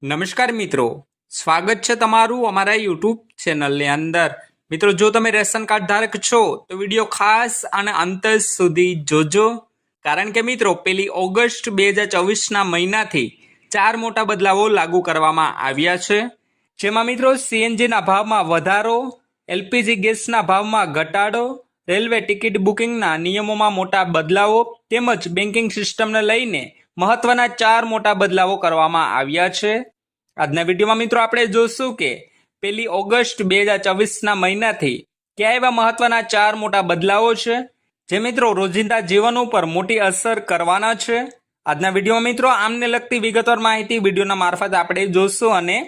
નમસ્કાર મિત્રો, સ્વાગત છે તમારું અમારા યુટ્યુબ ચેનલની અંદર। મિત્રો, જો તમે રેશન કાર્ડ ધારક છો તો વિડીયો ખાસ અને અંત સુધી જોજો, કારણ કે મિત્રો 1 ઓગસ્ટ 2024ના મહિનાથી 4 મોટા બદલાવો લાગુ કરવામાં આવ્યા છે, જેમાં મિત્રો સીએનજીના ભાવમાં વધારો, એલપીજી ગેસના ભાવમાં ઘટાડો, રેલવે ટિકિટ બુકિંગના નિયમોમાં મોટા બદલાવો તેમજ બેન્કિંગ સિસ્ટમને લઈને મહત્વના 4 મોટા બદલાવો કરવામાં આવ્યા છે। આજના વિડીયોમાં મિત્રો આપણે જોશું કે 1 ઓગસ્ટ 2024ના મહિનાથી કયા એવા મહત્વના 4 મોટા બદલાવો છે જે મિત્રો રોજિંદા જીવન ઉપર મોટી અસર કરવાના છે। આજના વિડીયોમાં મિત્રો આમને લગતી વિગતવાર માહિતી વિડીયોના મારફત આપણે જોશું અને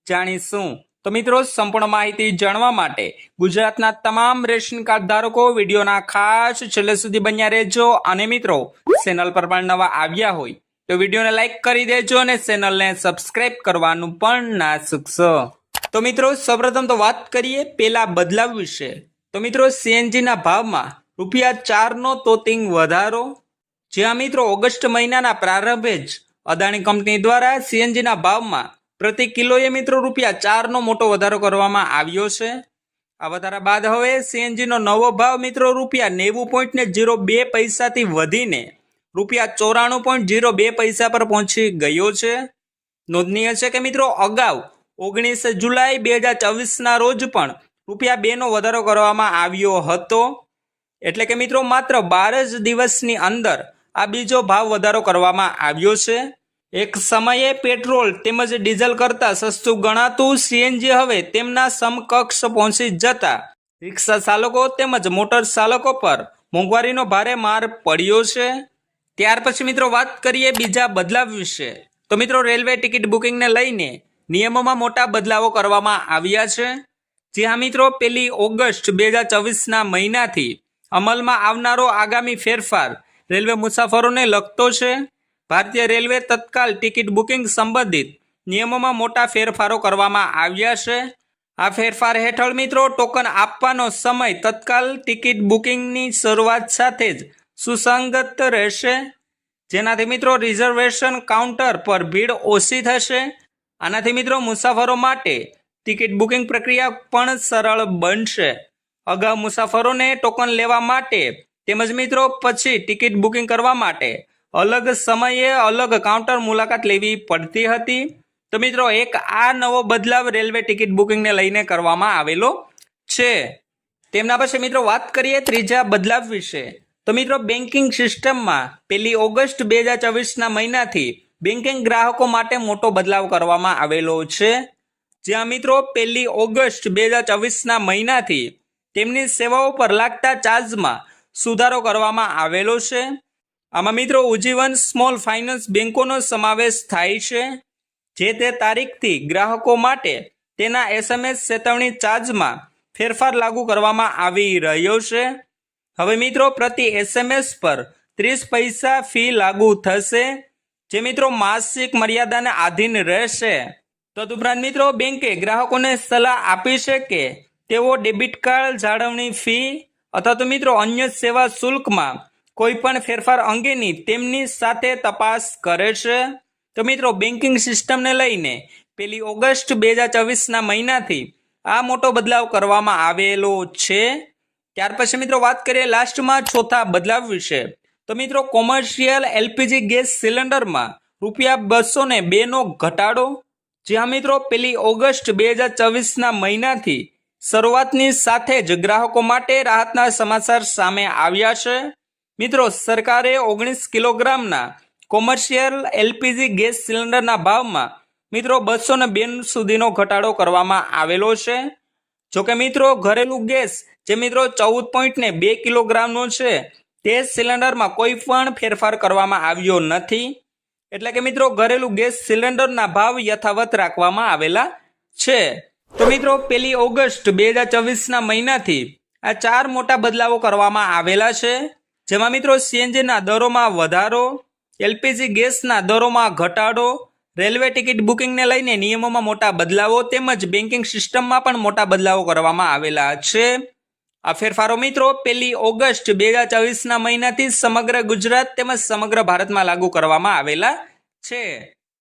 જાણીશું। તો મિત્રો, સંપૂર્ણ માહિતી જાણવા માટે ગુજરાતના તમામ રેશન કાર્ડ ધારકો વિડીયોના ખાસ છેલ્લે સુધી બન્યા રહેજો, અને મિત્રો ચેનલ પર પણ નવા આવ્યા હોય તો વિડીયોને લાઈક કરી દેજો અને ચેનલને સબસ્ક્રાઇબ કરવાનું પણ ના ચૂકશો। તો મિત્રો, સૌપ્રથમ તો વાત કરીએ પેલા બદલાવ વિશે। તો મિત્રો, સીએનજીના ભાવમાં ₹4નો તોતિંગ વધારો। જ્યાં મિત્રો ઓગસ્ટ મહિનાના પ્રારંભે જ અદાણી કંપની દ્વારા સીએનજીના ભાવમાં પ્રતિ કિલોએ મિત્રો ₹4નો મોટો વધારો કરવામાં આવ્યો છે। આ વધારા બાદ હવે સીએનજીનો નવો ભાવ મિત્રો ₹90.02 થી વધીને ₹94.02 પર પહોંચી ગયો છે। નોંધનીય છે કે મિત્રો અગાઉ 19 જુલાઈ 2024ના રોજ પણ ₹2નો વધારો કરવામાં આવ્યો હતો, એટલે કે મિત્રો માત્ર 12 જ દિવસની અંદર આ બીજો ભાવ વધારો કરવામાં આવ્યો છે। એક સમયે પેટ્રોલ તેમજ ડીઝલ કરતા સસ્તું ગણાતું સીએનજી હવે તેમના સમકક્ષ પહોંચી જતા રિક્ષા ચાલકો તેમજ મોટર ચાલકો પર મોંઘવારીનો ભારે માર પડ્યો છે। ત્યાર પછી મિત્રો વાત કરીએ બીજા બદલાવ વિશે। તો મિત્રો રેલવે ટિકિટ બુકિંગને લઈને નિયમોમાં મોટા બદલાવો કરવામાં આવ્યા છે। જ્યાં મિત્રો 1 ઓગસ્ટ 2024ના મહિનાથી અમલમાં આવનારો આગામી ફેરફાર રેલવે મુસાફરોને લગતો છે। ભારતીય રેલવે તત્કાલ ટિકિટ બુકિંગ સંબંધિત નિયમોમાં મોટા ફેરફારો કરવામાં આવ્યા છે। આ ફેરફાર હેઠળ મિત્રો ટોકન આપવાનો સમય તત્કાલ ટિકિટ બુકિંગની શરૂઆત સાથે જ સુસંગત રહેશે, જેનાથી મિત્રો રિઝર્વેશન કાઉન્ટર પર ભીડ ઓછી થશે। આનાથી મિત્રો મુસાફરો માટે ટિકિટ બુકિંગ પ્રક્રિયા પણ સરળ બનશે। અગાઉ મુસાફરોને ટોકન લેવા માટે તેમજ મિત્રો પછી ટિકિટ બુકિંગ કરવા માટે અલગ સમયે અલગ કાઉન્ટર મુલાકાત લેવી પડતી હતી। તો મિત્રો એક આ નવો બદલાવ રેલવે ટિકિટ બુકિંગને લઈને કરવામાં આવેલો છે। તેમના પછી મિત્રો વાત કરીએ ત્રીજા બદલાવ વિશે। તો મિત્રો બેન્કિંગ સિસ્ટમમાં 1 ઓગસ્ટ 2024ના મહિનાથી બેન્કિંગ ગ્રાહકો માટે મોટો બદલાવ કરવામાં આવેલો છે। જ્યાં મિત્રો 1 ઓગસ્ટ 2024ના મહિનાથી તેમની સેવાઓ પર લાગતા ચાર્જમાં સુધારો કરવામાં આવેલો છે। આમાં મિત્રો ઉજ્જીવન સ્મોલ ફાઇનાન્સ બેંકોનો સમાવેશ થાય છે, જે તે તારીખથી ગ્રાહકો માટે તેના એસએમએસ ચેતવણી ચાર્જમાં ફેરફાર લાગુ કરવામાં આવી રહ્યો છે। હવે મિત્રો પ્રતિ એસએમએસ પર 30 પૈસા ફી લાગુ થશે, જે મિત્રો માસિક મર્યાદાને આધીન રહેશે। તદુપરાંત મિત્રો બેંકે ગ્રાહકોને સલાહ આપી છે કે તેઓ ડેબિટ કાર્ડ જાળવણી ફી અથવા તો મિત્રો અન્ય સેવા શુલ્કમાં કોઈ પણ ફેરફાર અંગેની તેમની સાથે તપાસ કરે છે। તો મિત્રો બેન્કિંગ સિસ્ટમને લઈને 1 ઓગસ્ટ 2024ના મહિનાથી આ મોટો બદલાવ કરવામાં આવેલો છે। ત્યાર પછી મિત્રો વાત કરીએ લાસ્ટમાં ચોથા બદલાવ વિશે। તો મિત્રો કોમર્શિયલ એલપીજી ગેસ સિલિન્ડરમાં ₹202નો ઘટાડો। જ્યાં મિત્રો 1 ઓગસ્ટ 2024ના મહિનાથી શરૂઆતની સાથે જ ગ્રાહકો માટે રાહતના સમાચાર સામે આવ્યા છે। મિત્રો સરકારે 19 કિલોગ્રામના કોમર્શિયલ એલપીજી ગેસ સિલિન્ડરના ભાવમાં મિત્રો 202 સુધીનો ઘટાડો કરવામાં આવેલો છે। જોકે મિત્રો ઘરેલું ગેસ જે મિત્રો 14.2 કિલોગ્રામનો છે તે સિલિન્ડરમાં કોઈ પણ ફેરફાર કરવામાં આવ્યો નથી, એટલે કે મિત્રો ઘરેલું ગેસ સિલિન્ડરના ભાવ યથાવત રાખવામાં આવેલા છે। તો મિત્રો 1 ઓગસ્ટ 2024ના મહિનાથી આ 4 મોટા બદલાવો કરવામાં આવેલા છે, જેમાં મિત્રો સીએનજીના દરોમાં વધારો, એલપીજી ગેસના દરોમાં ઘટાડો, રેલવે ટિકિટ બુકિંગને લઈને નિયમોમાં મોટા બદલાવો તેમજ બેન્કિંગ સિસ્ટમમાં પણ મોટા બદલાવો કરવામાં આવેલા છે। આ ફેરફારો મિત્રો 1 ઓગસ્ટ 2024ના મહિનાથી સમગ્ર ગુજરાત તેમજ સમગ્ર ભારતમાં લાગુ કરવામાં આવેલા છે।